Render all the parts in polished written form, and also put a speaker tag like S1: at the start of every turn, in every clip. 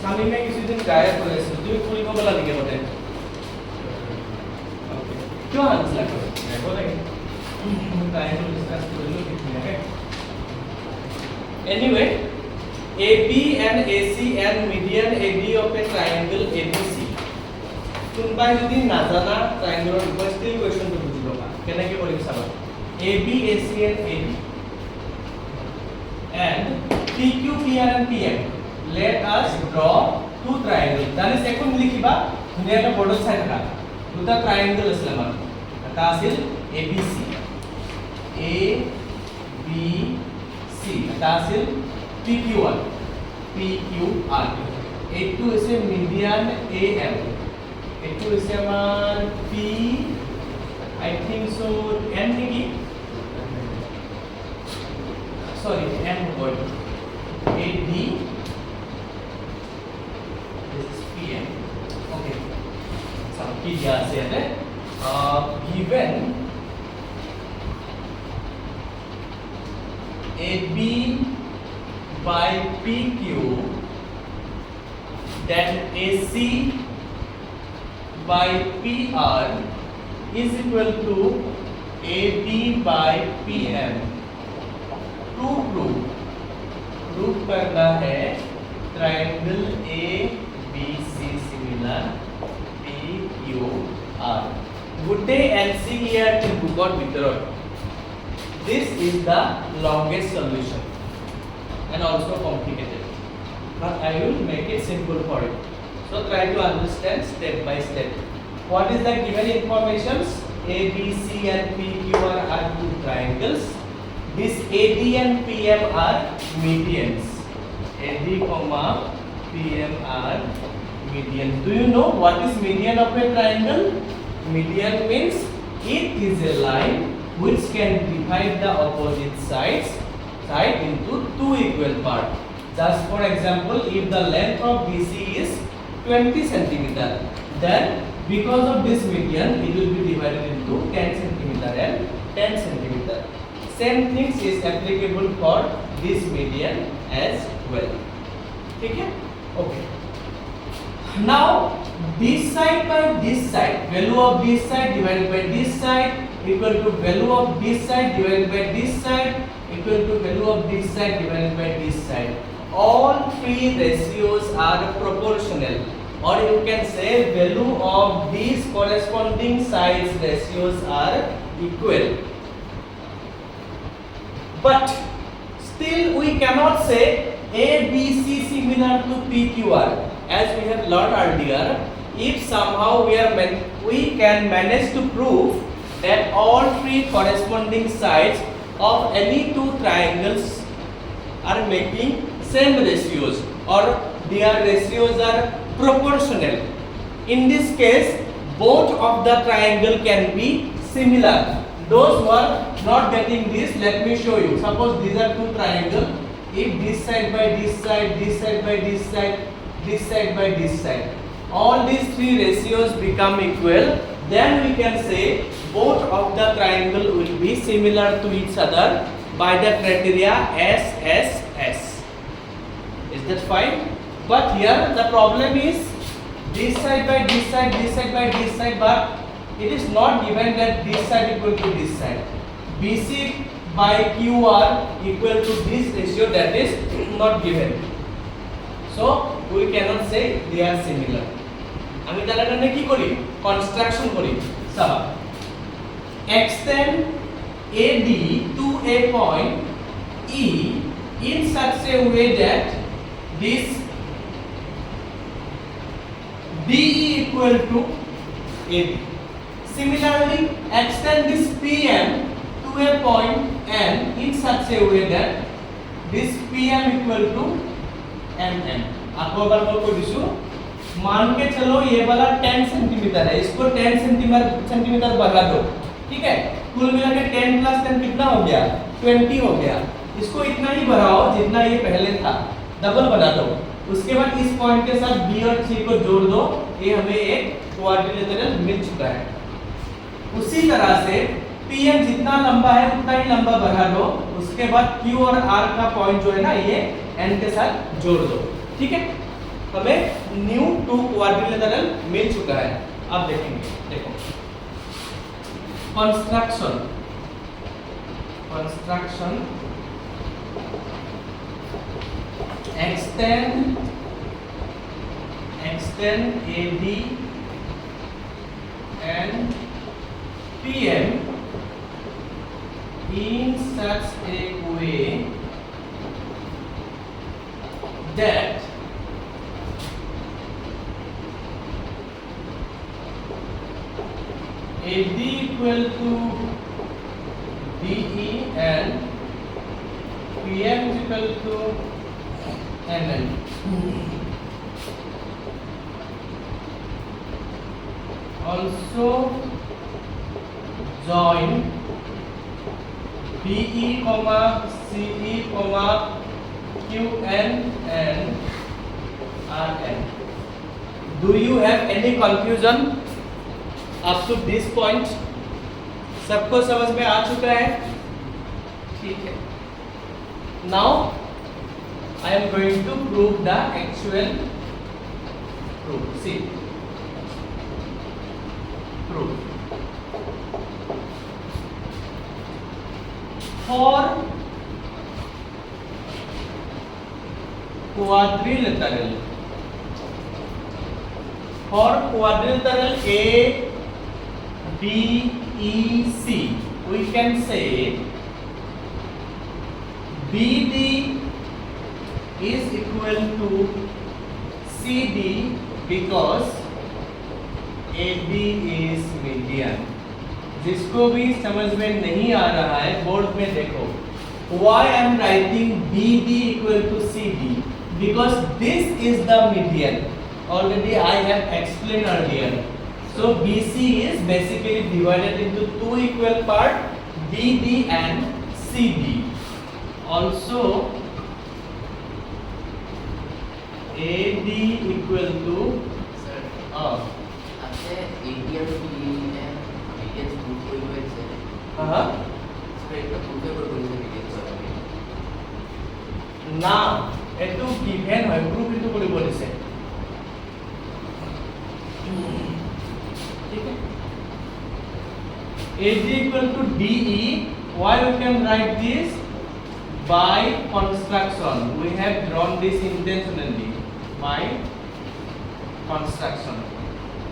S1: শামিমে কিছুদিন গায়ব হৈ আছিল, তুমি ফুৰিব গলা নেকি মতে? কিয় আনিছিলা? যাব লাগে গায়ব ডিসকাস কৰিলো কেতিয়াকে। Anyway, AB and AC and median AD of a triangle ABC. কোনবাই যদি নাজানা ট্ৰায়াঙ্গলৰ বিষয়ে ষ্টিল কোৱেশ্চনটো বুজি লবা কেনেকৈ কৰিম চাবা। AB AC and AD and PQ PR and PM, let us draw two triangles. জানিছ এখন লিখিবা ধুনীয়াকৈ বৰ্ডত চাই থাকা। দুটা ট্ৰায়াঙ্গল আছিল আমাৰ, এটা আছিল ABC ABC, এটা আছিল PQR PQR, এইটো হৈছে মিডিয়ান AM, এইটো হৈছে আমাৰ P I think so N নেকি, sorry M word AD, this is PM. Okay, so কি দিয়া আছে ইয়াতে, given AB by PQ, then AC by PR is equal to AD by PM. To prove करना है triangle ABC similar PQR. গোটেই NCERT বুকৰ ভিতৰত this is the longest solution and also complicated, but I will make it simple for you. So try to understand step by step. What is the given informations? ABC and PQR are two triangles. This AD and PM are medians. AD comma PM are medians. Do you know what is median of a triangle? Median means it is a line which can divide the opposite side into two equal parts. Just for example, if the length of BC is 20 centimeter, then because of this median, it will be divided into 10 centimeter and 10 centimeter. Same things is applicable for this median as well. Okay? Okay. Now, this side by this side, value of this side divided by this side equal to value of this side divided by this side equal to value of this side divided by this side. All three ratios are proportional, or you can say value of these corresponding sides ratios are equal. But still we cannot say ABC similar to PQR, as we have learned earlier. If somehow we can manage to prove that all three corresponding sides of any two triangles are making same ratios, or their ratios are proportional. In this case, both of the triangle can be similar. Those who are not getting this, let me show you. Suppose these are two triangles. If this side by this side, this side by this side, this side by this side, all these three ratios become equal, then we can say both of the triangle will be similar to each other by the criteria SSS. Is that fine? But here the problem is this side by this side, this side by this side, but it is not given that this side equal to this side. BC by QR equal to this ratio, that is not given. So we cannot say they are similar. আমি তার কারণে কি করি? Construction করি। সাবা extend AD to a point E in such a way that this DE equal to AD. Similarly, extend this PM to a point N in such a way that this PM equal to MM. आपको अगर मैं कोई दिशु मान के चलो ये वाला 10 centimetre है, इसको 10 सेंटीमीटर बढ़ा दो, ठीक है? कुल मिला के 10 प्लस 10 कितना हो गया? 20 हो गया। इसको इतना ही बढ़ाओ जितना ये पहले था, डबल बना दो। उसके बाद इस पॉइंट के साथ B और C को जोड़ दो, ये हमें एक क्वाड्रिलेटरल मिल चुका है। उसी तरह से PM जितना लंबा है उतना ही लंबा बढ़ा दो, उसके बाद Q और R का पॉइंट जो है ना ये N के साथ जोड़ दो, ठीक है? हमें न्यू 2 क्वाड्रिलेटरल मिल चुका है। अब देखेंगे, देखो construction extend AB and PM in such a way that AD equal to DE and PM is equal to NN. Also join BE, CE, QN and RN. Do you have any confusion up to this point? सबको समझ में आ चुका है? ठीक है। Now I am going to prove the actual proof. See, proof. For quadrilateral A, B, E, C, we can say BD is equal to CD because AB is median. जिसको भी समझ में नहीं आ रहा है बोर्ड में देखो, why I am writing BD equal to CD because this is the median. Already I have explained earlier. So BC is basically divided into two equal part, BD and CD. Also AD equal to
S2: आपसे AD और PE में medians proof कोई हुआ है?
S1: हाँ
S2: spread का proof है पर कोई से medians वाला नहीं।
S1: না এটো গিভেন হয় প্রুফ কিন্তু কৰিব দিছে ঠিক আছে AD equal to DE. Why we can write this? By construction. We have drawn this intentionally by construction.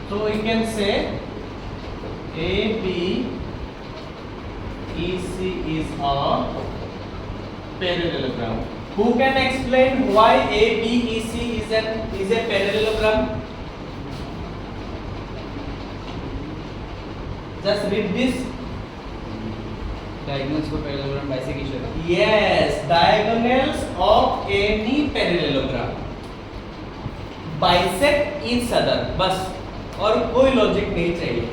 S1: So we can say AB EC is a parallelogram. Who can explain why ABEC is a parallelogram? Just read this.
S3: Diagonals for parallelogram bisect each other.
S1: Yes, diagonals of any parallelogram bisect each other. बस और कोई logic नहीं चाहिए.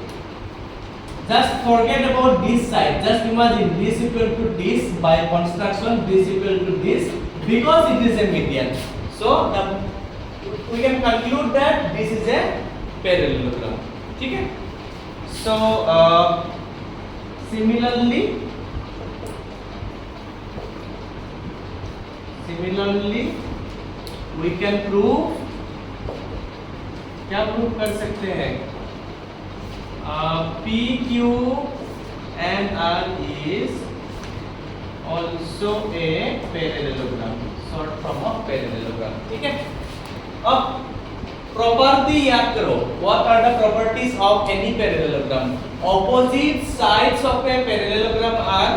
S1: Just forget about this side. Just imagine this equal to this by construction. This equal to this because it is a median. So we can conclude that this is a parallelogram. ठीक है? So similarly we can prove, क्या prove कर सकते हैं? PQ and R is also a parallelogram, short form of parallelogram. ठीक है? अब property याद करो. What are the properties of any parallelogram? Opposite sides of a parallelogram are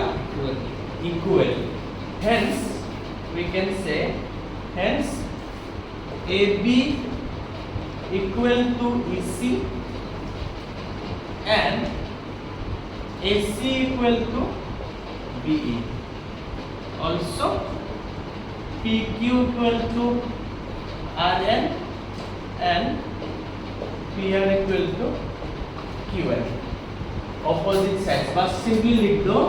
S1: equal. Hence we can say AB equal to EC and AC equal to BE. Also PQ equal to RN and PR equal to QN. Opposite sides. बस simply लिख दो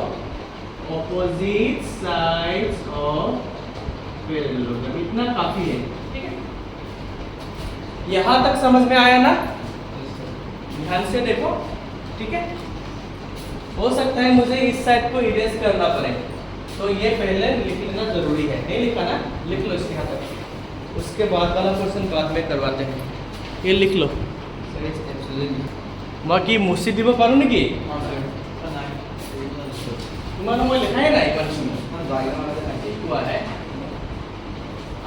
S1: opposite sides of parallelogram. इतना काफी है. ठीक है? यहाँ तक समझ में आया ना? ध्यान से देखो. ठीक है? हो सकता है मुझे इस साइड को इरेज करना पड़े, तो ये पहले लिख लेना जरूरी है. नहीं लिखा ना? लिख लो इसके यहाँ तक. उसके बाद वाला क्वेश्चन बाद में करवाते हैं। ये लिख लो।
S3: Sir, it's absolutely.
S1: बाकी मुझसे দিব পারো নাকি?
S3: हाँ sir.
S1: तुम्हारा मैं लिखा है ना एक बार सुनो।
S3: हाँ बायो वाला था
S1: एक हुआ है।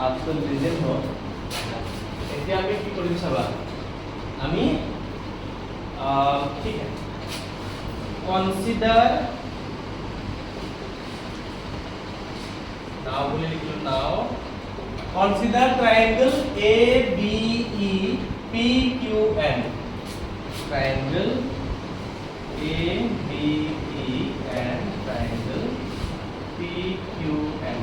S1: आप तो লিজেন हो। এতিয়া আমি কি কৰিম চাবা। আমি ঠিক है। Consider now बोले लिख लो now. Consider triangle ABE PQN. Triangle ABE and triangle PQN.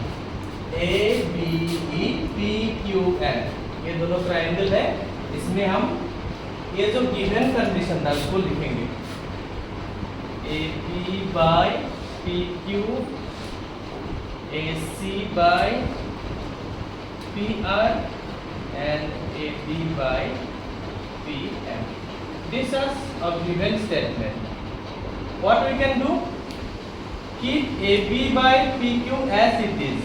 S1: ABE PQN ये दोनों ट्रायंगल है। इसमें हम ये जो गिवन कंडीशन था उसको लिखेंगे। AB by PQ, AC by PR and AB by PM. This is a given statement. What we can do? Keep AB by PQ as it is.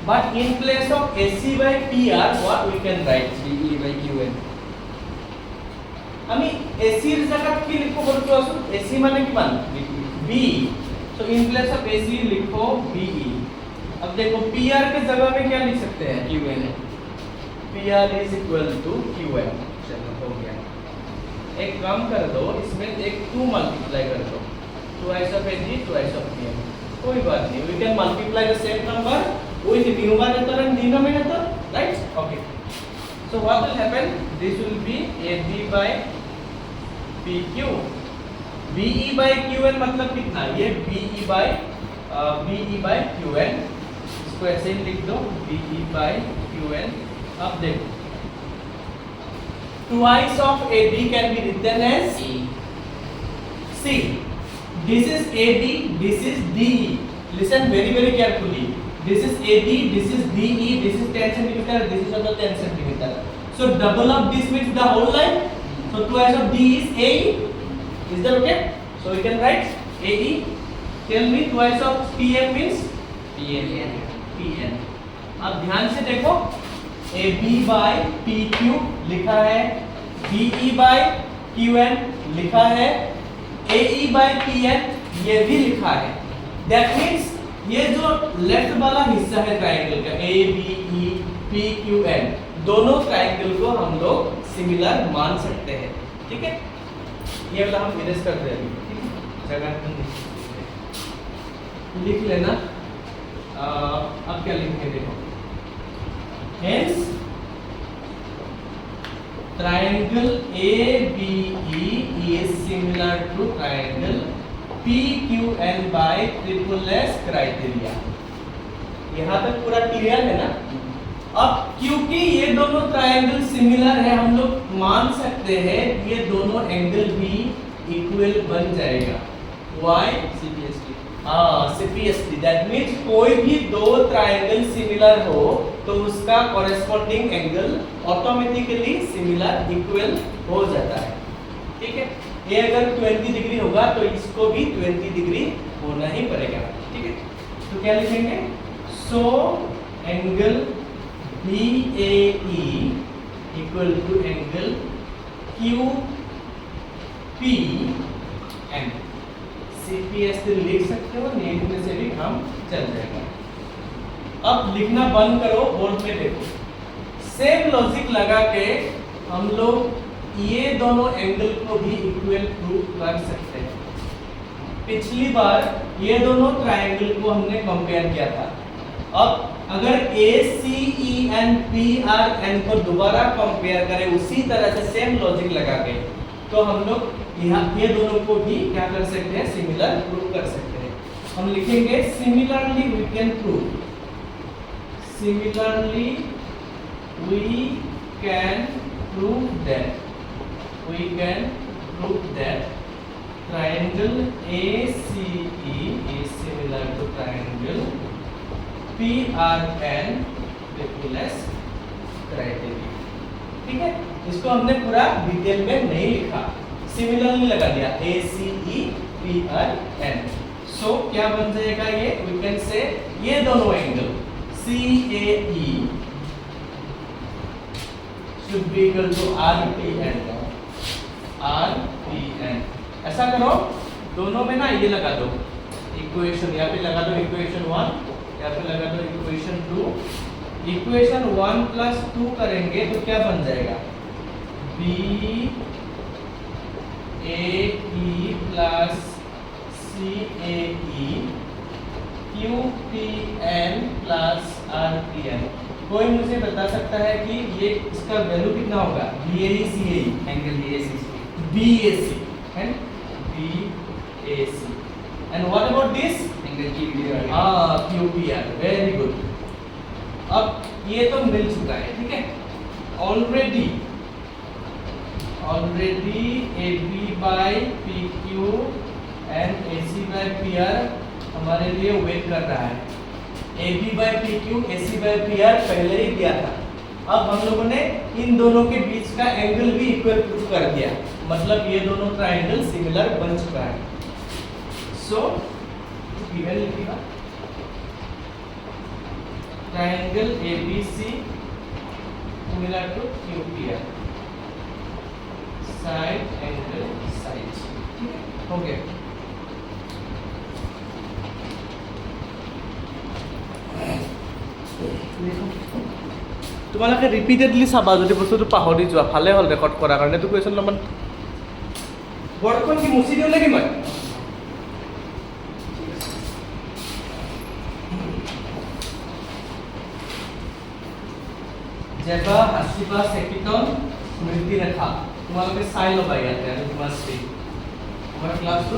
S1: But in place of AC by PR, what we can write?
S3: BE by QN.
S1: আমি AC এর জায়গা কি লিখব বলতো আসুন AC মানে কি মান B तो in place of AC लिखो BE अब देखो PR के जगह में क्या लिख सकते हैं
S3: QN है.
S1: PR is equal to QN
S3: चलो हो गया.
S1: एक काम कर दो इसमें एक 2 मल्टीप्लाई कर दो twice of AC twice of PM कोई बात नहीं we can multiply the same number with the numerator and denominator right okay so what will happen this will be AB by PQ BE by QN मतलब कितना ये BE by QN इसको ऐसे ही लिख दो BE by QN अब देखो twice of AB can be written as C this is AD this is DE listen very carefully this is AD this is DE this is 10 cm this is also 10 cm so double of this means the whole line so twice of DE is AE is that okay so we can write AE tell me twice of PM means PN अब ध्यान से देखो AB by PQ लिखा है BE by QN लिखा है AE by PN ये भी लिखा है that means ये जो लेफ्ट वाला हिस्सा है ट्रायंगल का ABE PQN दोनों ट्रायंगल को हम लोग सिमिलर मान सकते हैं ठीक है ये वाला हम इरेज कर दे अभी ठीक है जगह लिख लेना अब क्या लिखेंगे देखो hence triangle ABE is similar to triangle PQN by triple S criteria यहाँ तक पूरा क्लियर है ना अब क्योंकि ये दोनों ट्रायंगल सिमिलर है हम लोग मान सकते हैं ये दोनों एंगल भी इक्वल बन जाएगा why
S3: CPST.
S1: CPST that means कोई भी दो ट्रायंगल सिमिलर हो तो उसका corresponding angle automatically similar equal हो जाता है ठीक है ये अगर 20 डिग्री होगा तो इसको भी 20 डिग्री होना ही पड़ेगा ठीक है तो क्या लिखेंगे so angle BAE equal to angle QPN CPST लिख सकते हो नहीं लिखने से भी काम चल जाएगा अब लिखना बंद करो बोर्ड में देखो सेम लॉजिक लगा के हम लोग ये दोनों एंगल को भी इक्वल प्रूव कर सकते हैं पिछली बार ये दोनों ट्रायंगल को हमने कंपेयर किया था अब अगर ACEN PRN को दोबारा कंपेयर करें उसी तरह से सेम लॉजिक लगा के तो हम लोग यहाँ ये दोनों को भी क्या कर सकते हैं सिमिलर प्रूव कर सकते हैं हम लिखेंगे similarly we can prove similarly we can prove that triangle ACE is similar to triangle PRN triple S criteria ठीक है इसको हमने पूरा डिटेल में नहीं लिखा सिमिलरली लगा दिया ACE PRN सो क्या बन जाएगा ये वी कैन से ये दोनों angle CAE should be equal to RPN. RPN. ऐसा करो, दोनों में ना ये लगा दो इक्वेशन, यहाँ पे लगा दो इक्वेशन 1, यहाँ पे लगा दो इक्वेशन 2. इक्वेशन 1 प्लस 2 करेंगे तो क्या बन जाएगा? BAE plus CAE QPN plus RPN. कोई मुझे बता सकता है कि ये इसका वैल्यू कितना होगा? BAE CAE
S3: angle BAC
S1: BAC and BAC. And what about this?
S3: Angle QPR.
S1: QPR. Very good. अब ये तो मिल चुका है, ठीक है? Already AB by PQ and AC by PR हमारे लिए वेट कर रहा है. AB by PQ, AC by PR पहले ही दिया था. अब हम लोगों ने इन दोनों के बीच का एंगल भी इक्वल प्रूव कर दिया, मतलब ये दोनों ट्रायंगल सिमिलर बन चुका है. सो गिवन लिखिएगा triangle ABC similar to QPR, side angle side. ठीक है, हो गया. তোমালোকে ৰিপিটেডলি চাবা, যদি বস্তুটো পাহৰি যোৱা ভালে হ'ল ৰেকৰ্ড কৰাৰ কাৰণে. এইটো কুৱেশ্যন নম্বৰ বৰ্ডখন কি মুচি দিওঁ নেকি মই? জেবা হাচিবা চেকিটন স্মৃতি ৰেখা তোমালোকে চাই ল'বা ইয়াতে, আৰু তোমাৰ স্ক্ৰীন আমাৰ ক্লাছটো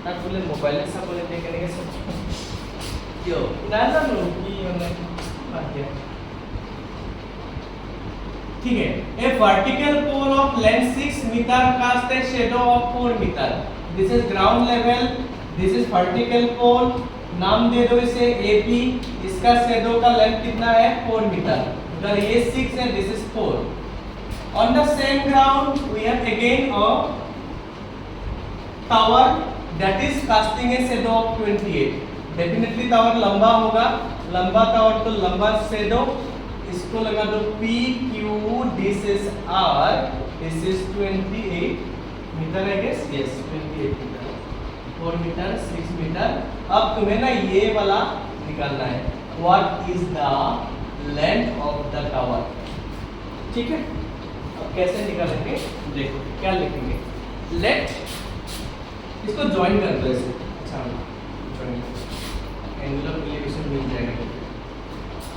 S1: তাক বোলে মোবাইলে চাবলৈ দিয়ে কেনেকৈ চাব? কিয় নাজানো কি মানে বাদ দিয়া. ठीक है, a vertical pole of length 6 meter cast a shadow of 4 meter. This is ground level, this is vertical pole. नाम दे दो इसे AP. इसका shadow का length कितना है? 4 meter. उधर ये 6 है, this is 4. On the same ground we have again a tower that is casting a shadow of 28. Definitely tower लंबा होगा, लंबा tower तो लंबा shadow. इसको लगा दो PQ, this is R, this is 28 metre I guess, yes 28 metre, 4 metre 6 metre. अब तुम्हें ना ये वाला निकालना है, what is the length of the tower. ठीक है, अब कैसे निकालेंगे देखो, क्या लिखेंगे? let इसको ज्वाइन कर दो ऐसे. अच्छा ज्वाइन एंगुलर एलिवेशन मिल जाएगा.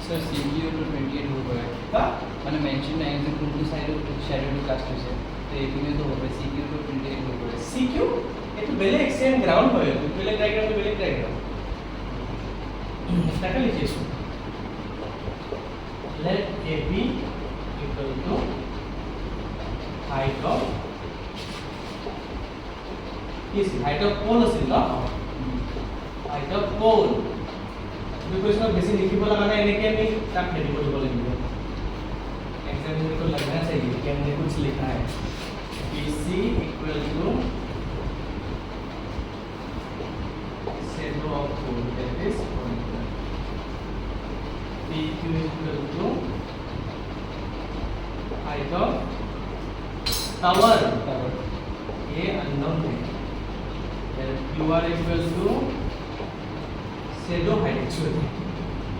S3: सर CQ तो 28 हो गया है.
S1: का
S3: मैंने मेंशन नहीं है कि to side shadow to cast से तो एक में तो हो गया CQ तो 28 हो गया.
S1: CQ ये तो बेले एक्सएम ग्राउंड होय, तो बेले डायग्राम तो बेले डायग्राम टाका लिखिए इसको. let AB equal to height of किस height of pole असेल ना, height of pole. जो क्वेश्चन बेसिक लिखिबो लगाना है कि नहीं तक लिखिबो तो बोलेंगे. एग्जामिनर को लगना चाहिए कि हमने कुछ लिखा है. BC equal to shadow of pole, that is 4 meter. PQ equal to height of tower. ये unknown है. Then QR equal to shadow height actually.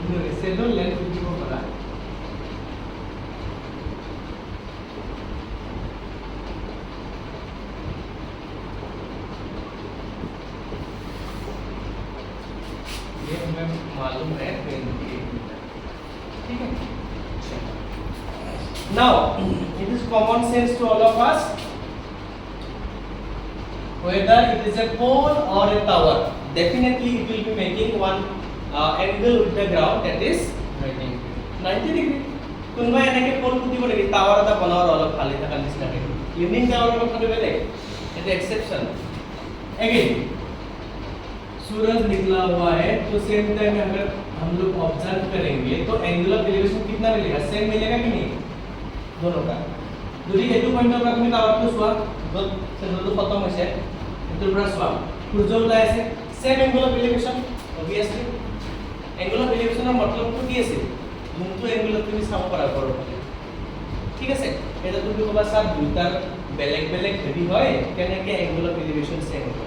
S1: इन्होंने shadow length कुछ को पता. ये हमें मालूम है 28 मीटर. ठीक है. Now it is common sense to all of us. Whether it is a pole or a tower, definitely it will be making one angle with the ground, that is 90 degree. কোনবা এনেকে pole পুতিব নেকি? Tower এটা বনাওয়াৰ অলপ খালি থকা নিচিনাকে living tower কথাটো বেলেগ, এটা एक्सेप्शन. अगेन सूरज निकला हुआ है तो सेम टाइम में अगर हम लोग ऑब्जर्व करेंगे तो एंगुलर एलिवेशन कितना मिलेगा? सेम मिलेगा कि नहीं दोनों का? যদি এটু পয়েন্টৰ পৰা তুমি টাৱাৰটো চোৱা, য'ত চেন্টাৰটো খতম হৈছে এটুৰ পৰা চোৱা, সূৰ্য ওলাই আছে, same angle of elevation obviously angle of एलिवेशনৰ মতলবটো কি আছে যোনটো এংগলত তুমি চাব পাৰা ওপৰৰ ফালে ঠিক আছে এটা তুমি কবা সব দুটাৰ বেলেগ বেলেগ হেৰি হয় কেনেকে এংগল অফ এলিভেশন সেম হ'ব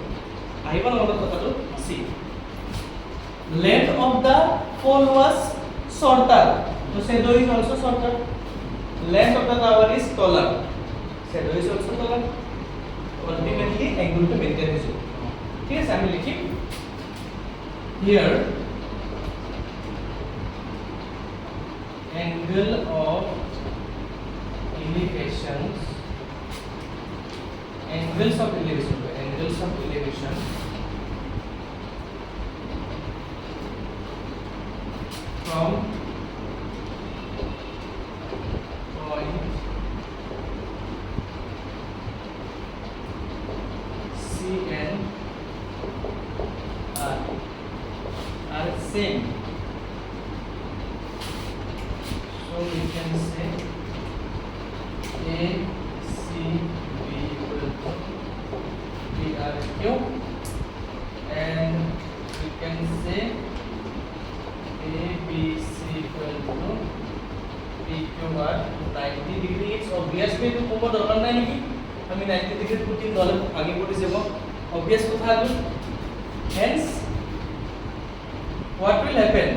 S1: আহিব না মনত কথাটো C length of the pole was shorter so shadow is also shorter length of the tower is taller shadow is also taller ultimately angle to maintain is ঠিক আছে আমি লিখিম here angle of elevations angles of elevation from point C and R are same so we can say A C B equal to PRQ and we can say ABC equal to PQR 90 degree is obviously to কোন দরকার নাই নাকি আমি 90 degree putting দলে আগে পড়ে যাব obvious কথা হল hence what will happen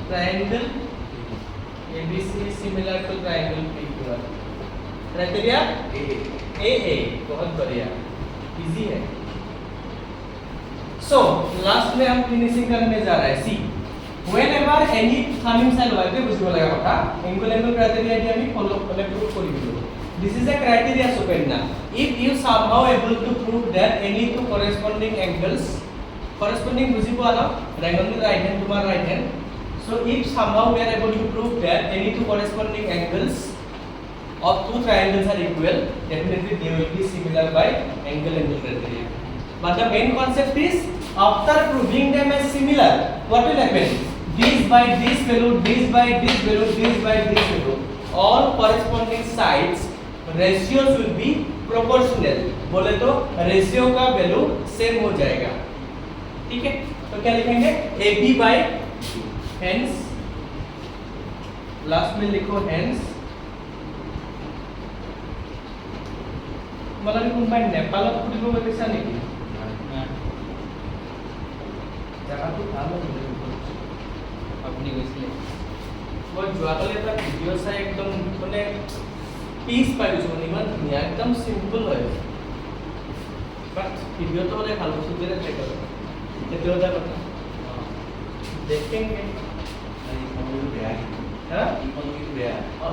S1: triangle ABC is similar to triangle PQR criteria AA बहुत बढ़िया इजी है so लास्ट में हम फिनिशिंग करने जा रहे हैं सी whenever any thumbing side হয় তে বুঝিব লাগা কথা angle criteria দি আমি ফলো মানে প্রুফ করি দিব this is a criteria Suparna if you somehow able to prove that any two corresponding angles corresponding বুঝিব আলা right on the right hand তোমার right hand so if somehow we are able to prove that any two corresponding angles of two triangles are equal definitely they will be similar by angle criteria but the main concept is after proving them as similar what will happen this by this value this by this value this by this value all corresponding sides ratios will be proportional बोले तो ratio का value same हो जाएगा ठीक है तो क्या लिखेंगे AB by hence लास्ट में लिखो hence मतलब কোনবাই নেপালত ফুৰিব গৈছা নেকি জায়গাটো ভাল হ'ব
S3: আপনি গৈছিলে
S1: মই যোৱাকালি এটা ভিডিঅ' চাই একদম মানে পিচ পাইছোঁ মানে ইমান ধুনীয়া একদম চিম্পল হয় বাট ভিডিঅ'টো হ'লে ভাল বস্তু দিলে ট্ৰাই কৰোঁ সেইটো এটা কথা দেখেংগে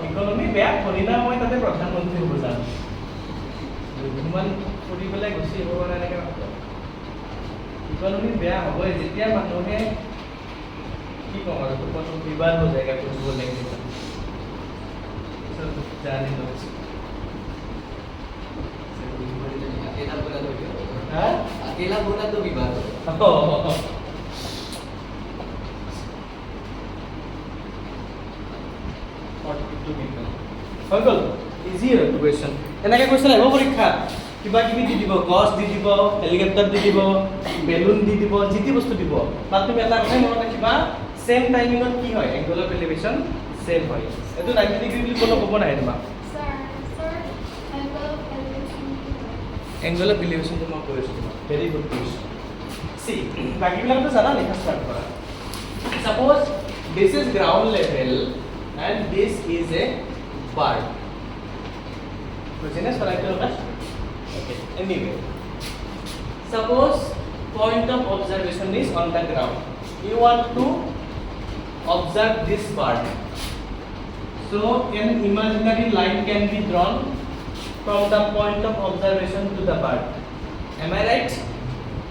S1: ইকনমি বেয়া কৰিনা মই তাতে প্ৰধানমন্ত্ৰী হ'ব যাম ইমান ফুৰি পেলাই গুচি আহিব পৰা এনেকৈ ইকনমি বেয়া হ'বই যেতিয়া মানুহে কি কম আৰু কোনো বিবাদ হৈ যায়গা বুঝিব লাগিব জানি লো
S2: अकेला बोला तो विवाद
S1: হৈ গ'ল ইজি হয় কুৱেশ্যন এনেকৈ কুৱেশ্যন আহিব পৰীক্ষা কিবা কিবি দি দিব গছ দি দিব হেলিকপ্টাৰ দি দিব বেলুন দি দিব যি টি বস্তু দিব তাত তুমি এটা কথাই মনত ৰাখিবা সেম টাইমিঙত কি হয় এংগল অফ এলিভেশ্যন সেম হয় এইটো 90 ডিগ্ৰী বুলি কোনো ক'ব নাই তোমাক angle of elevation to my question very good question see बाकी भी तो जाना लिखा स्टार्ट करा suppose this is ground level and this is a bird question is correct होगा okay anyway suppose point of observation is on the ground you want to observe this bird so an imaginary line can be drawn from the point of observation to the bird am I right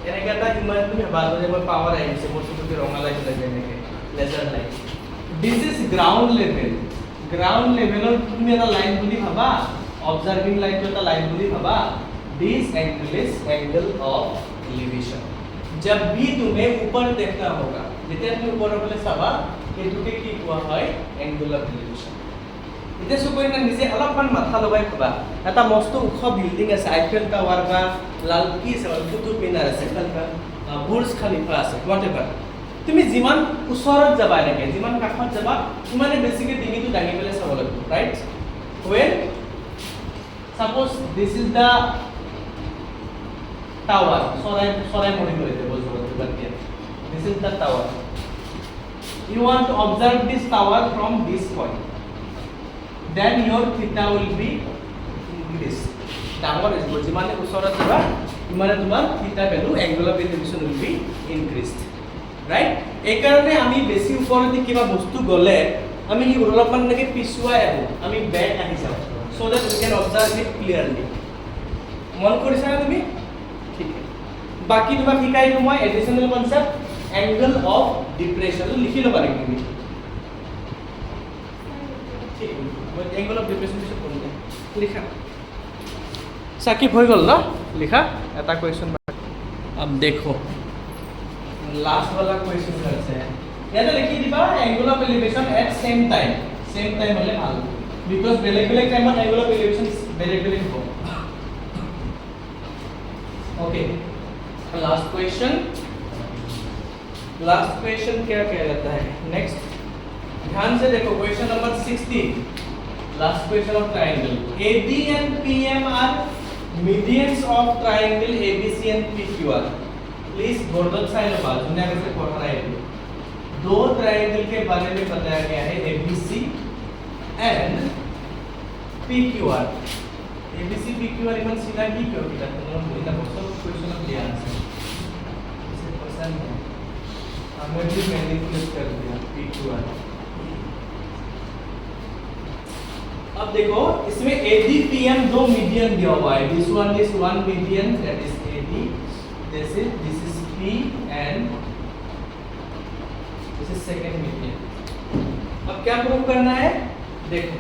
S1: এনেকে এটা image তুমি ভালো যে পাওয়ার আইছে বস্তুটো রঙা light লাগে এনেকে laser light this is ground লেভেলৰ তুমি এটা লাইন বুলি ভাবা অবজার্ভিং লাইন তো এটা লাইন বুলি ভাবা this angle is angle of elevation जब भी तुम्हें ऊपर देखना होगा যেতিয়া তুমি ऊपर वाले চাবা এটুকে কি কোৱা হয় एंगल ऑफ एलिवेशन এতিয়া সুকন্যা নিজে অলপমান মাথা লগাই ভাবা এটা মস্ত ওখ বিল্ডিং আছে আইফেল টাৱাৰ বা লাল কি আছে কুতুব মিনাৰ আছে বুৰ্জ খালিফা আছে হোৱাটএভাৰ তুমি যিমান ওচৰত যাবা এনেকৈ যিমান কাষত যাবা সিমানে বেছিকৈ ডিঙিটো দাঙি পেলাই চাব লাগিব right when suppose this is the tower sorai mori kore debo jor this is the tower you want to observe this tower from this point then your theta will be increased ডাঙৰ is যিমানে ওচৰত যাবা সিমানে তোমাৰ theta value angle of elevation will be increased right এই কাৰণে আমি বেছি ওপৰতে কিবা বস্তু গলে আমি কি অলপমান নাকি পিছুৱাই আহো আমি বেক আহি যাওঁ so that we can observe it clearly মন কৰিছা না তুমি ঠিক আছে বাকি তোমাক শিকাই দিম মই additional concept angle of depression লিখি লবা নেকি তুমি ঠিক মই angle of depression কিছু পঢ়ি দিম লিখা সাকিব হৈ গল না লিখা এটা কোয়েশ্চন अब देखो लास्ट वाला क्वेश्चन करते हैं याद लिखी दिबा angle of elevation at same time होले ভাল बिकॉज़ बेलेग टाइम एंगल ऑफ एलिवेशन बेलेग हो ओके लास्ट क्वेश्चन क्या कहलाता है नेक्स्ट ध्यान से देखो question number 16 last question of triangle AB and PM are medians of triangle ABC and PQR please border side बात दुनिया में से पढ़ रहा है दो ट्रायंगल के बारे में बताया गया है ABC and PQR ABC PQR even सीधा की क्यों किया तुमने बोला बहुत क्वेश्चन ऑफ द आंसर इसे पसंद है हमने भी मैनिपुलेट कर दिया PQR अब देखो इसमें AD PM दो मीडियन दिया हुआ है this one is one median that is AD this is P and this is second median अब क्या प्रूव करना है देखो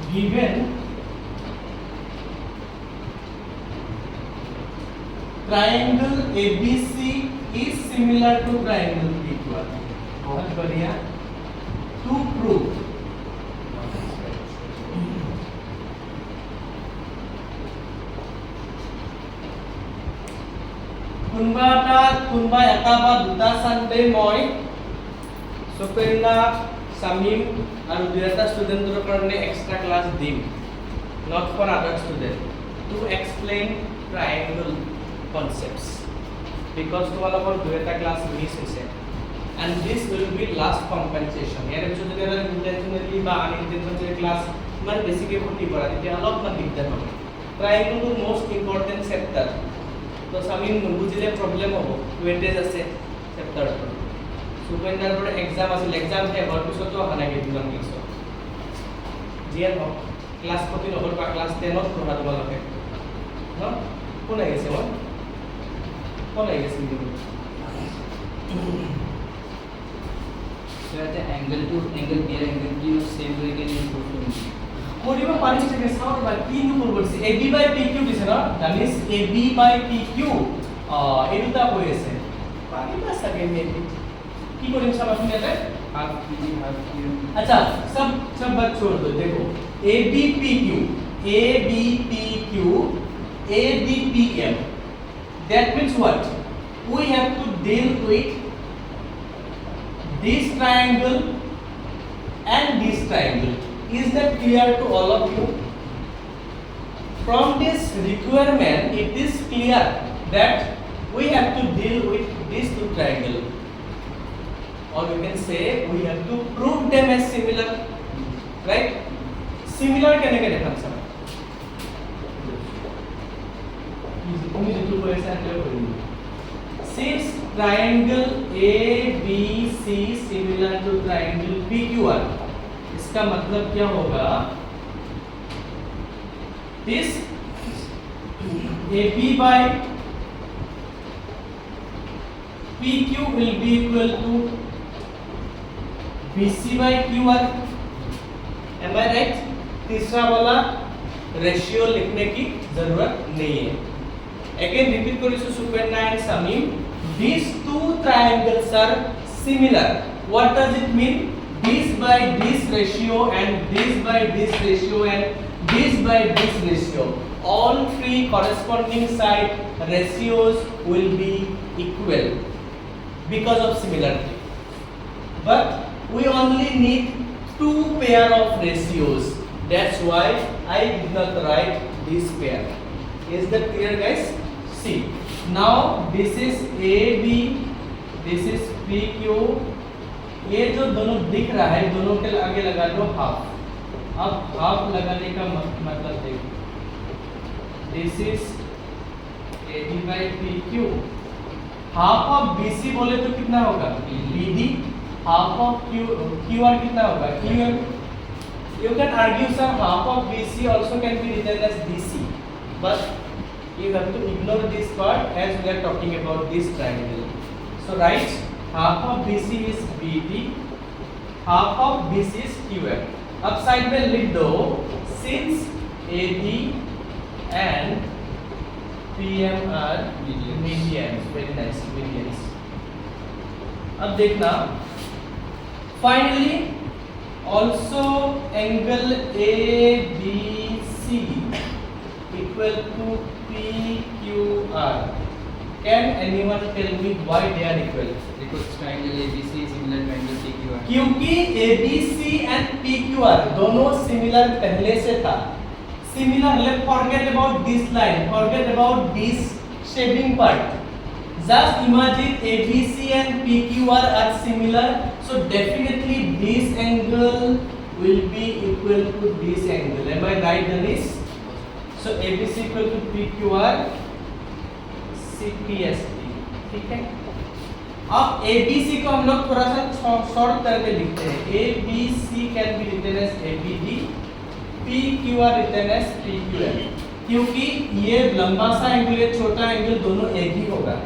S1: given triangle ABC is similar to triangle PQR बहुत बढ़िया to prove কোনবা এটা বা দুটা সানডে মই সুকন্যা সামিম আৰু দুটা ষ্টুডেন্টৰ কাৰণে এক্সট্ৰা ক্লাস দিম not for other student to explain triangle concepts because তোমালোকৰ দুটা ক্লাস মিস হৈছে and this will be last compensation ইয়াৰ পিছত যদি এটা ইন্টেনশনালি বা আনইন্টেনশনালি ক্লাস মানে বেছিকৈ ক্ষতি কৰা তেতিয়া অলপমান দিগদাৰ হ'ব triangle is most important chapter तो सामिन बुझिले प्रॉब्लम हो वेटेज আছে চ্যাপ্টার সুপেন্দার পরে एग्जाम আছে एग्जाम হে হর পিছত তো হানা গে দিলাম ক্লাস জিয়া ন ক্লাস কপি নহৰ বা ক্লাস 10 ত পঢ়া দিব লাগে ন কোন আহিছে মই কোন আহিছে
S3: So at the angle to angle here angle की same way can improve to
S1: কৰিব পাৰিছে যে চাও বা কি নো কৰিব দিছে AB by PQ দিছে না that means AB by PQ এই দুটা হৈ আছে পাৰিবা সবে মেবি কি কৰিম চাবাচোন ইয়াতে
S3: half PG half Q
S1: अच्छा सब बात छोड़ दो देखो ABPQ ABPM that means what we have to deal with this triangle and this triangle is that clear to all of you from this requirement it is clear that we have to deal with these two triangles or we can say we have to prove them as similar right similar কেনেকৈ দেখাম sir তুমি যেটো কৈ আছা সেইটো কৰিম since triangle ABC similar to triangle PQR इसका मतलब क्या होगा this AB by PQ will be equal to BC by QR am I right तीसरा वाला रेशियो लिखने की जरूरत नहीं है again repeat करिसु सुपेन्ना एंड समीम these two triangles are similar what does it mean this by this ratio and this by this ratio and this by this ratio, all three corresponding side ratios will be equal because of similarity. But we only need two pair of ratios. That's why I did not write this pair. Is that clear, guys? See, now this is AB, this is PQ. ये जो दोनों दिख रहा है, दोनों के आगे लगा दो हाफ. अब हाफ लगाने का मतलब देखो, this is AB by PQ. Half of BC बोले तो कितना होगा? BD. हाफ ऑफ QR कितना होगा? QM. You can argue sir, half of BC also can be written as BC, but you have to ignore this part as we are talking about this triangle. So write half of BC is BD, half of BC is QM. अब side में लिख दो, since AD and PM are medians. Very nice, medians. अब देखना, finally also angle ABC equal to PQR. Can anyone tell me why they are equal?
S3: Because triangle ABC is similar to angle PQR.
S1: क्योंकि ABC and PQR दोनों similar पहले से था. Similar, let's forget about this line, forget about this shading part. Just imagine ABC and PQR are similar, so definitely this angle will be equal to this angle. Am I right, Dennis? So ABC equal to PQR, CPST. ठीक है? अब ABC को हम लोग थोड़ा सा short करके लिखते हैं. ABC can be written as ABD, PQR written as PQM. क्योंकि ये लंबा सा एंगल है, छोटा एंगल दोनों एक ही होगा.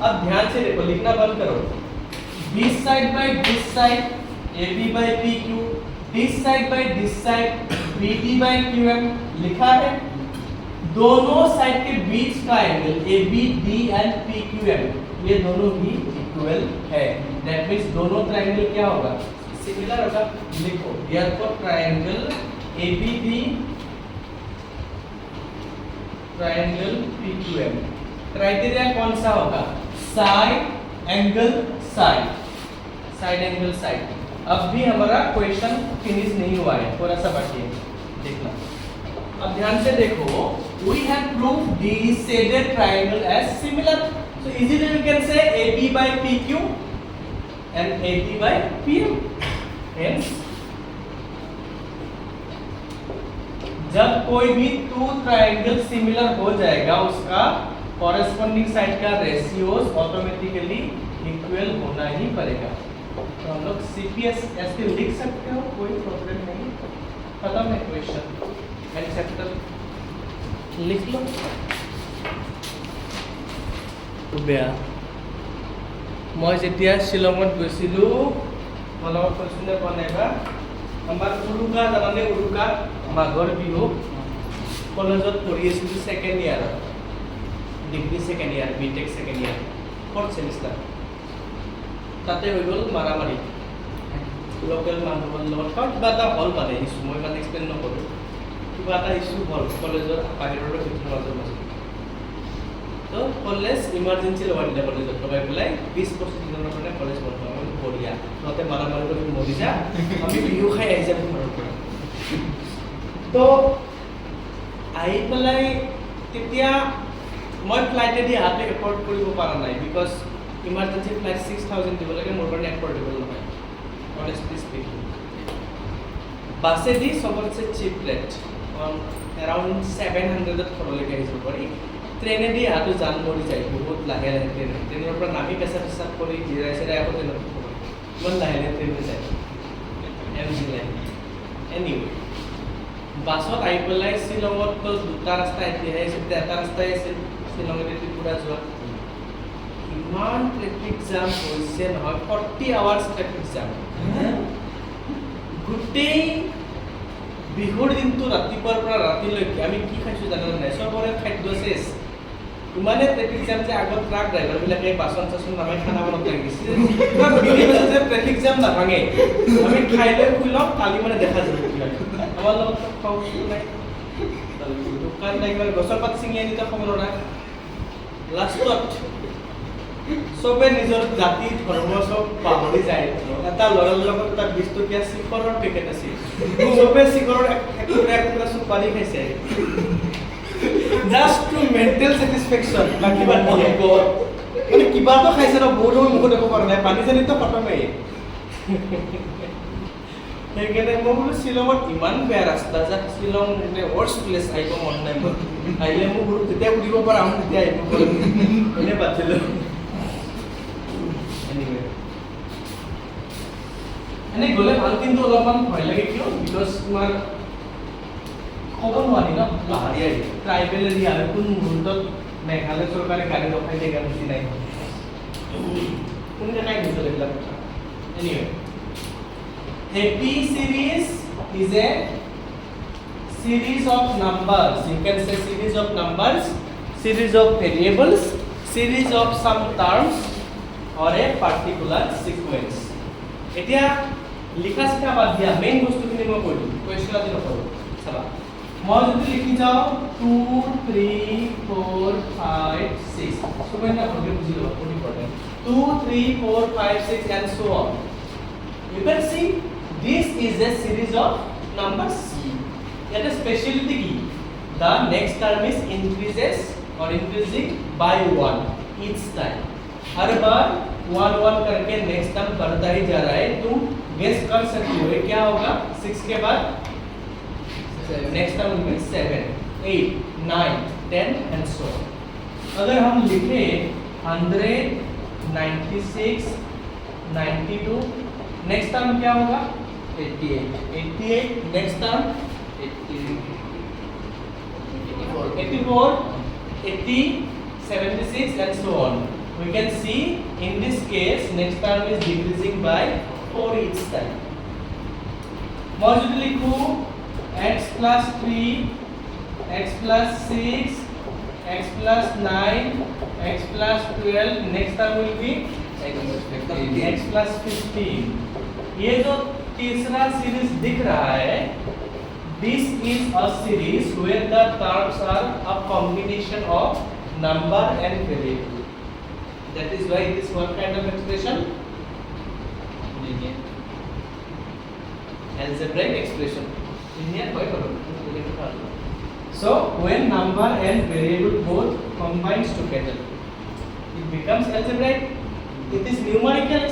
S1: अब ध्यान से देखो, लिखना बंद करो. This side by this side, AB by PQ. This side by this side, BD by QM. लिखा है. दोनों साइड के बीच का एंगल ABD and PQM, ये दोनों भी इक्वल है. That means दोनों ट्रायंगल क्या होगा? सिमिलर होगा. लिखो, therefore triangle ABD, triangle PQM. Criteria कौन सा होगा? Side angle side, side angle side. अब भी हमारा क्वेश्चन फिनिश नहीं हुआ है, थोड़ा सा बाकी है, देखना. अब ध्यान से देखो, we have proved the shaded triangle as similar. So easily we can say AB by PQ and AB by PM. Hence, जब कोई भी टू ट्रायंगल सिमिलर हो जाएगा, उसका कॉरेस्पॉन्डिंग साइड का रेशियोज ऑटोमेटिकली इक्वल होना ही पड़ेगा. तो हम लोग CPS ऐसे लिख सकते हो, कोई प्रॉब्लम नहीं. खत्म है क्वेश्चन एंड चैप्टर. लिख लो. বেয়া, মই যেতিয়া শিলঙত গৈছিলোঁ, মই লগত কৈছিলে বনাইবা আমাৰ উৰুকা, জানানে উৰুকা? মাঘৰ বিহু. কলেজত পঢ়ি আছিলোঁ ছেকেণ্ড ইয়াৰত, degree second year, BTech second year, 4th semester. তাতে হৈ গ'ল মাৰামাৰি লোকেল মানুহৰ লগত. কাৰণ কিবা এটা হ'ল মানে ইছ্যু, মই মানে এক্সপ্লেইন নকৰোঁ. কিবা এটা ইছ্যু হ'ল কলেজৰ বাহিৰৰ ভিতৰৰ মাজৰ মাজত. তো কলেজ ইমাৰ্জেঞ্চি লগাই দিলে, কলেজত লগাই পেলাই 20-25 দিনৰ কাৰণে কলেজ বন্ধ. আমি বঢ়িয়া, তহঁতে মাৰামাৰি কৰি মৰি যা, আমি বিহু খাই আহি যাম ঘৰৰ পৰা. তো আহি পেলাই তেতিয়া মই ফ্লাইটেদি অহাটো এফৰ্ড কৰিব পৰা নাই, বিকজ ইমাৰ্জেঞ্চি ফ্লাইট 6,000 দিব লাগে, মোৰ কাৰণে এফৰ্ডেবল নহয়, অনেষ্টলি স্পীকিং. বাছেদি চবতছে চিপ ৰেট, এৰাউণ্ড 700ত ঘৰলৈকে আহিব পাৰি. ট্ৰেইনেদি অহাটো জান মৰি যায়, বহুত লাহে লাহে ট্ৰেইন. ট্ৰেইনৰ পৰা নামি পেচাব চেচাব কৰি জিৰাই চিৰাই আকৌ ট্ৰেইনত উঠিব, ইমান লাহে লাহে ট্ৰেইনে যায়. MG line. এনিৱে, বাছত আহি পেলাই শ্বিলঙততো দুটা ৰাস্তা এতিয়াহে আছিল, এটা ৰাস্তাই আছিল শ্বিলঙেদি ত্ৰিপুৰা যোৱা. ইমান ট্ৰেফিক জাম হৈছে নহয়, 40 আৱাৰ্ছ ট্ৰেফিক জাম. গোটেই বিহুৰ দিনটো ৰাতিপুৱাৰ পৰা ৰাতিলৈকে আমি কি খাইছোঁ জানানে নাই? চবৰে খাদ্য চেছ. ইমানে ট্ৰেফিক জাম যে আগত ট্ৰাক ড্ৰাইভাৰবিলাকে বাচন চাচন নামাই খানা বনাব লাগিছিল যে ট্ৰেফিক জাম নাভাঙে আমি খাই লৈ শুই লওঁ কালি মানে দেখা যাব আমাৰ লগত খাওঁ নাই দোকান ড্ৰাইভাৰ গছৰ পাত ছিঙি আনি তাক খবৰ নাই লাষ্টত চবে নিজৰ জাতি ধৰ্ম চব পাহৰি যায় এটা ল'ৰাৰ লগত এটা 20 টকীয়া চিখৰৰ পেকেট আছিল চবে চিখৰৰ এক পানী খাইছে জাষ্ট টু মেণ্টেল ছেটিছফেকশ্যন বাকী বাদ দিয়ে মানে কিবাটো খাইছে ন বহুত মুখত একো কৰা নাই পানী চানীতো খতমেই সেইকাৰণে মই বোলো শ্বিলঙত ইমান বেয়া ৰাস্তা যে শ্বিলং মানে ৱৰ্ষ্ট প্লেচ আহিব মন নাই মোৰ আহিলে মোক বোলো যেতিয়া উঠিব পৰা আহোঁ তেতিয়া আহিব পাৰিম এনেই পাতিলোঁ এনে গ'লে ভাল কিন্তু অলপমান ভয় লাগে কিয় বিকজ তোমাৰ ক'ব নোৱাৰি ন পাহাৰীয়া ট্ৰাইবেল এৰিয়া আৰু কোন মুহূৰ্তত মেঘালয় চৰকাৰে গাড়ী ৰখাই দিয়ে গাড়ী বুজি নাই কোন দেখাই গৈছিল এইবিলাক কথা anyway AP series is a series of numbers. You can say series of numbers, series of variables, series of some terms or a particular sequence. এতিয়া লিখা শিকা বাদ দিয়া মেইন বস্তুখিনি মই কৈ দিম কুৱেশ্যন আজি নকৰোঁ চাবা মই যদি লিখি যাওঁ 2 3 4 5 6 সবটা ভালকে বুজি লবা বহুত important 2 3 4 5 6 and so on. You can see this is a series of numbers. Yet a specialty key. The next term is increases or increasing by 1 each time. हर बार 1 1 करके नेक्स्ट टर्म बढ़ता ही जा रहा है तुम गेस कर सकते हो क्या होगा 6 के बाद नेक्स्ट टर्म में 7 8 9 10 एंड सो अगर हम लिखे 100 96 92 नेक्स्ट टर्म क्या होगा 88 next term 84 80 76 and so on. We can see in this case next term is decreasing by 4 each time. More যদি লিখো x plus 3 x plus 6 x plus 9 x plus 12 next term will be x plus 15. ये जो तीसरा series दिख रहा है this is a series where the terms are a combination of number and variable. That is why this one kind of expression algebraic expression linear by so when number and variable both combines together it becomes algebraic. It is numerical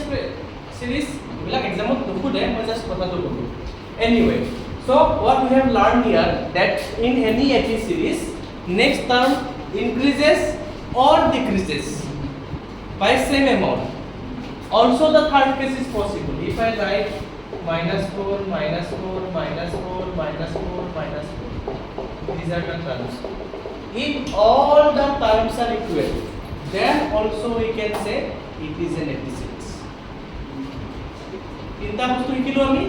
S1: series like example to I just anyway so what we have learned here that in any AP series next term increases or decreases by same amount. Also the third case is possible. If I write -4, -4, -4, -4, -4, these are the terms. If all the terms are equal, then also we can say it is an AP series. Tinta bostu ikilo ami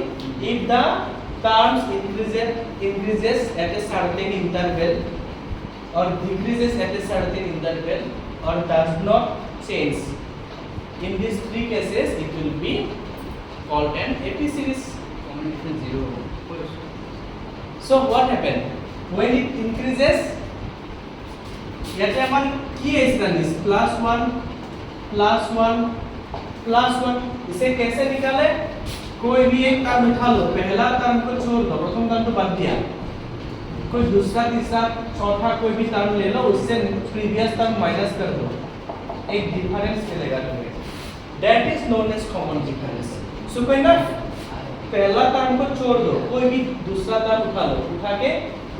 S1: if the terms increases at a certain interval or decreases at a certain interval or does not change. In these three cases, it will be called an AP series.
S3: Combination 0.
S1: So what happened when it increases? याचे अपन की is done is +1 +1 +1 इसे कैसे निकाले? कोई भी एक term उठा लो पहला टर्म को छोड़ दो प्रथम टर्म को बाद दिया कोई दूसरा तीसरा चौथा कोई भी टर्म ले लो उससे प्रीवियस टर्म माइनस कर दो एक डिफरेंस मिलेगा तुम्हें that is known as common difference so कोई ना पहला टर्म को छोड़ दो कोई भी दूसरा टर्म उठा लो उठा के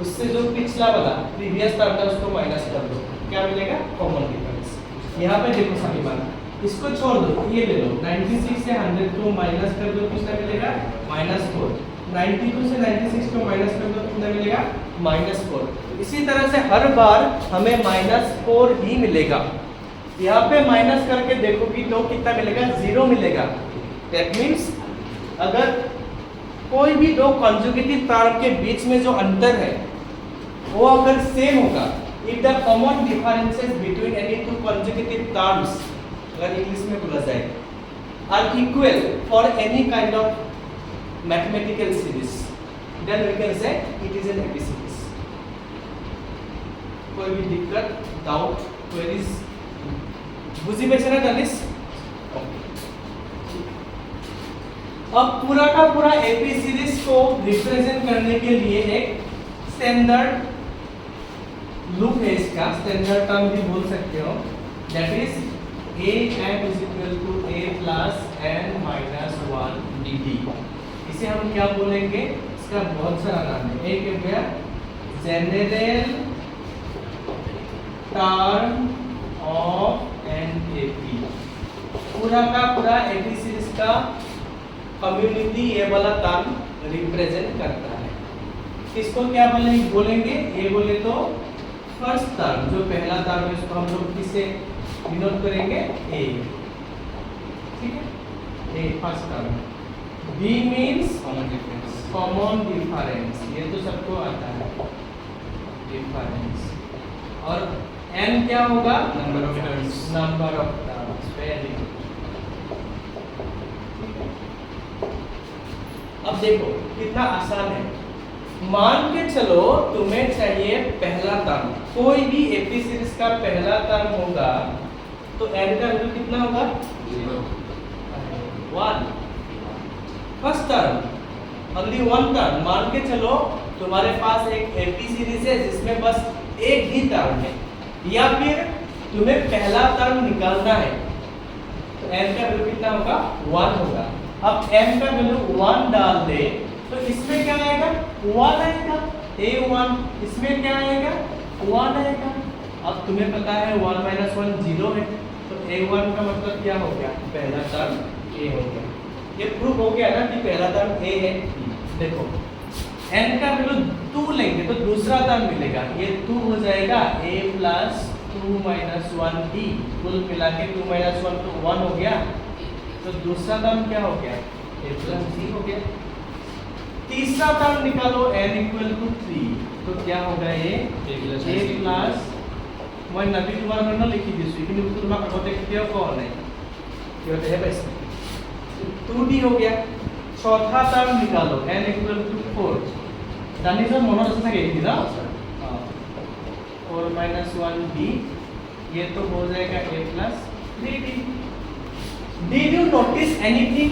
S1: उससे जो पिछला वाला प्रीवियस टर्म था उसको माइनस कर दो क्या मिलेगा कॉमन डिफरेंस यहाँ पे देखो सभी बात इसको छोड़ दो ये ले लो 96 से 100 को माइनस कर दो कितना मिलेगा -4 92 से 96 को माइनस कर दो कितना मिलेगा -4 इसी तरह से हर बार हमें -4 ही मिलेगा यहाँ पे माइनस करके देखोगी तो कितना मिलेगा 0 मिलेगा दैट मींस अगर कोई भी दो कंजुगेटिव टर्म के बीच में जो अंतर है वो अगर सेम होगा if the common differences between any two consecutive terms, अगर इंग्लिश में बोला जाए, are equal for any kind of mathematical series, then we can say it is an AP series. कोई भी दिक्कत, डाउट, क्वेरीज बुझी पाइছে না জানিস? अब पूरा का पूरा एपी सीरीज को रिप्रेजेंट करने के लिए एक स्टैंडर्ड लुक है, इसका स्टैंडर्ड टर्म भी बोल सकते हो, that is am is equal to a plus n minus 1 dd. इसे हम क्या बोलेंगे? इसका बहुत सारा नाम है। एक हो गया general term of an AP, पूरा का पूरा एपी सीरीज का कम्युनिटी ये वाला टर्म रिप्रेजेंट करता है। इसको क्या बोलेंगे? ये बोले तो फर्स्ट टर्म, जो पहला टर्म है उसको हम लोग किसे डिनोट करेंगे? ए, ठीक है, A first term. B means
S3: common difference,
S1: common difference, ये तो सबको आता है, डिफरेंस। और एन क्या होगा?
S3: Number of terms,
S1: number of terms. Very good. अब देखो कितना आसान है। मान के चलो तुम्हें चाहिए पहला टर्म, कोई भी एपी सीरीज का पहला टर्म होगा तो n का वैल्यू कितना होगा? 1। First term only one term. मान के चलो तुम्हारे पास एक एपी सीरीज है जिसमें बस एक ही टर्म है, या फिर तुम्हें पहला टर्म निकालना है तो n का वैल्यू कितना होगा? 1 होगा। अब m का वैल्यू 1 डाल दे तो इसमें क्या आएगा? 1 आएगा, a1। इसमें क्या आएगा? 1 आएगा। अब तुम्हें पता है 1 - 1 0 है, तो a1 का मतलब क्या हो गया? पहला टर्म a हो गया। ये प्रूफ हो गया ना कि पहला टर्म a है। देखो n का वैल्यू 2 लेंगे तो दूसरा टर्म मिलेगा, ये 2 हो जाएगा a + 2 - 1d, कुल मिला के 2 - 1 तो 1 हो गया, तो दूसरा टर्म क्या हो गया? a + c हो गया। तीसरा टर्म निकालो n = 3, तो क्या होगा? a + মই নবী তোমাৰ কাৰণে লিখি দিছো, কিন্তু তোমাক আগতে কেতিয়াও কোৱা নাই, কিয়তে পাইছে 2d हो गया। चौथा टर्म निकालो n = 4, জানিছো মনত আছে চাগে এই না? 4 - 1d, ये तो हो जाएगा a + 3d। Did you notice anything?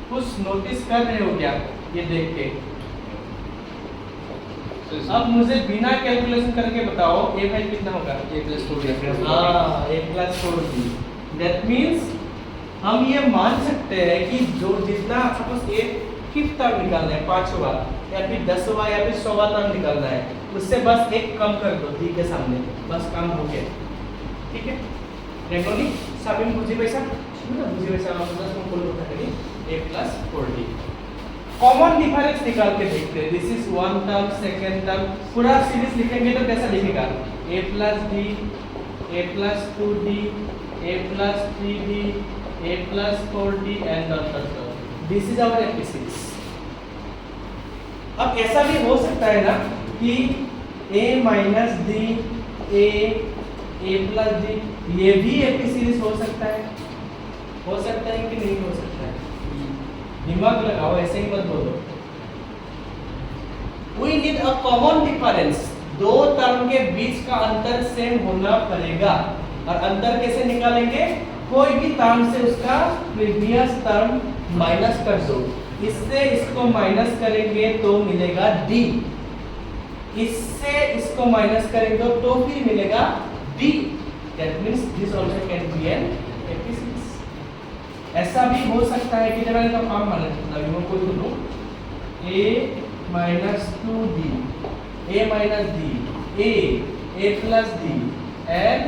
S1: कुछ नोटिस कर रहे हो क्या ये देख के? अब मुझे बिना कैलकुलेशन करके बताओ a भाई कितना होगा?
S3: a + 4d।
S1: हाँ, a + 4d। That means हम ये मान सकते हैं कि जो जितना सपोज a फिफ्थ टर्म निकालना है, 5वां या फिर 10वां या फिर 100वां टर्म निकालना है, उससे बस एक कम कर दो d के सामने, बस काम हो गया। ठीक है, रेगोनी साबिन बुझी पैसा ना बुझी पैसा आप बस को बोल होता है a + 4d। कॉमन डिफरेंस निकाल के देखते हैं। This is one term, second term, पूरा सीरीज लिखेंगे तो कैसा लिखेगा? a + d, a + 2d, a + 3d, a + 4d and dot. This is our AP series. अब ऐसा भी हो सकता है ना कि a - d, a + d, ये भी एपी सीरीज हो सकता है। हो सकता है कि नहीं हो सकता है? दिमाग लगाओ, ऐसे ही मत बोलो। We need a common difference, दो टर्म के बीच का अंतर सेम होना पड़ेगा। और अंतर कैसे निकालेंगे? कोई भी टर्म से उसका प्रीवियस टर्म माइनस कर दो, इससे इसको माइनस करेंगे तो मिलेगा d, इससे इसको माइनस करेंगे तो फिर मिलेगा d। That means this also can be an AP series। ऐसा भी हो सकता है कि जब मैंने तो काम मान लिया कोई तो लो a - 2d, a - d, a + d and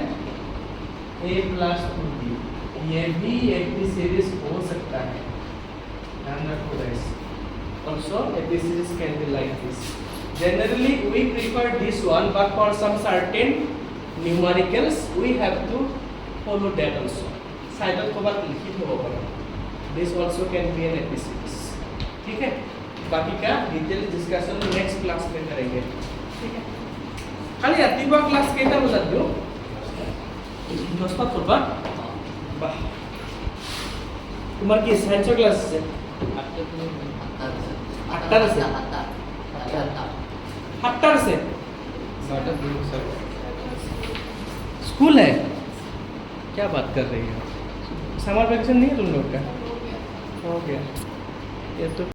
S1: a + 2d, ये भी AP सीरीज हो सकता है। ध्यान रखो guys. Also AP series can be like this. Generally we prefer this one, but for some certain numericals we have to follow that also। साइडल को बात लिखित हो पाए। This also can be an AP series। ठीक है, बाकी का detail discussion next class में करेंगे। ठीक है। কালি ৰাতিপুৱা ক্লাছ কেইটা বজাত দিওঁ 10টাত কৰবা বাহ তোমাৰ কি সায়েন্সৰ ক্লাছ আছে আঠটাত আছে 7টাত আছে स्कूल है क्या बात कर रही हो समर वैकेशन नहीं है तुम लोग का हो गया ये तो